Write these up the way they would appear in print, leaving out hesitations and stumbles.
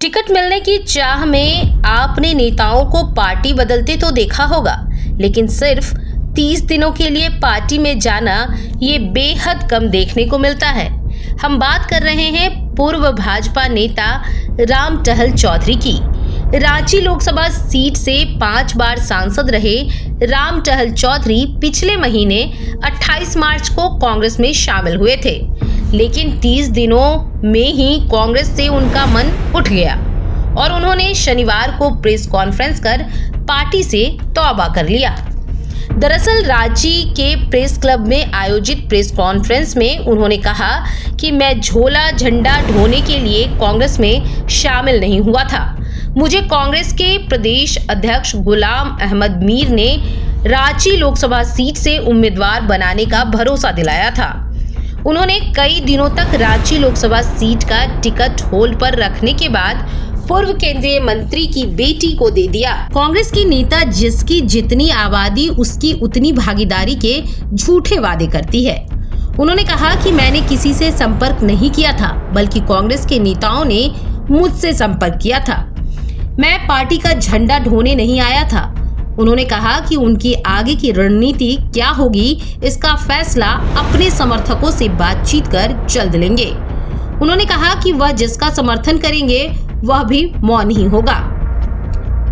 Ticket मिलने की चाह में आपने नेताओं को पार्टी बदलते तो देखा होगा, लेकिन सिर्फ 30 दिनों के लिए पार्टी में जाना ये बेहद कम देखने को मिलता है। हम बात कर रहे हैं पूर्व भाजपा नेता राम टहल चौधरी की। रांची लोकसभा सीट से 5 बार सांसद रहे राम टहल चौधरी पिछले महीने 28 मार्च को कांग्रेस में शामिल हुए थे, लेकिन 30 दिनों में ही कांग्रेस से उनका मन उठ गया और उन्होंने शनिवार को प्रेस कॉन्फ्रेंस कर पार्टी से तौबा कर लिया। दरअसल रांची के प्रेस क्लब में आयोजित प्रेस कॉन्फ्रेंस में उन्होंने कहा कि मैं झोला झंडा ढोने के लिए कांग्रेस में शामिल नहीं हुआ था। मुझे कांग्रेस के प्रदेश अध्यक्ष गुलाम अहमद मीर ने रांची लोकसभा सीट से उम्मीदवार बनाने का भरोसा दिलाया था। उन्होंने कई दिनों तक रांची लोकसभा सीट का टिकट होल्ड पर रखने के बाद पूर्व केंद्रीय मंत्री की बेटी को दे दिया। कांग्रेस की नेता जिसकी जितनी आबादी उसकी उतनी भागीदारी के झूठे वादे करती है। उन्होंने कहा कि मैंने किसी से संपर्क नहीं किया था, बल्कि कांग्रेस के नेताओं ने मुझसे संपर्क किया था। मैं पार्टी का झंडा ढोने नहीं आया था। उन्होंने कहा कि उनकी आगे की रणनीति क्या होगी, इसका फैसला अपने समर्थकों से बातचीत कर जल्द लेंगे। उन्होंने कहा कि वह जिसका समर्थन करेंगे वह भी मौन ही होगा।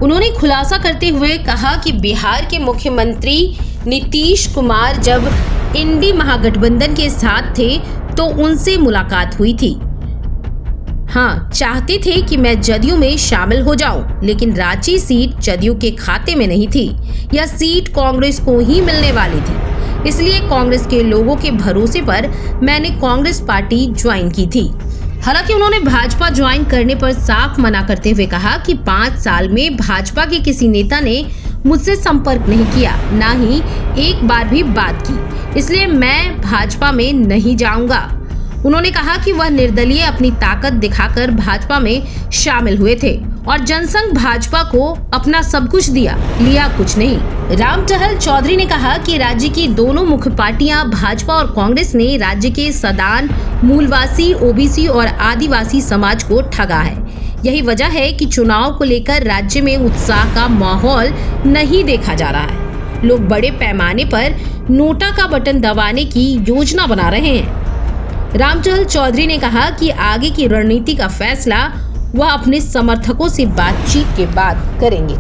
उन्होंने खुलासा करते हुए कहा कि बिहार के मुख्यमंत्री नीतीश कुमार जब इंडी महागठबंधन के साथ थे तो उनसे मुलाकात हुई थी। हाँ, चाहते थे कि मैं जदयू में शामिल हो जाऊं, लेकिन रांची सीट जदयू के खाते में नहीं थी। यह सीट कांग्रेस को ही मिलने वाली थी, इसलिए कांग्रेस के लोगों के भरोसे पर मैंने कांग्रेस पार्टी ज्वाइन की थी। हालांकि उन्होंने भाजपा ज्वाइन करने पर साफ मना करते हुए कहा कि 5 साल में भाजपा के किसी नेता ने मुझसे संपर्क नहीं किया, ना ही एक बार भी बात की, इसलिए मैं भाजपा में नहीं जाऊंगा। उन्होंने कहा कि वह निर्दलीय अपनी ताकत दिखाकर भाजपा में शामिल हुए थे और जनसंघ भाजपा को अपना सब कुछ दिया, लिया कुछ नहीं। राम टहल चौधरी ने कहा कि राज्य की दोनों मुख्य पार्टियां भाजपा और कांग्रेस ने राज्य के सदान, मूलवासी, ओबीसी और आदिवासी समाज को ठगा है। यही वजह है कि चुनाव को लेकर राज्य में उत्साह का माहौल नहीं देखा जा रहा है। लोग बड़े पैमाने पर नोटा का बटन दबाने की योजना बना रहे हैं। राम टहल चौधरी ने कहा कि आगे की रणनीति का फैसला वह अपने समर्थकों से बातचीत के बाद करेंगे।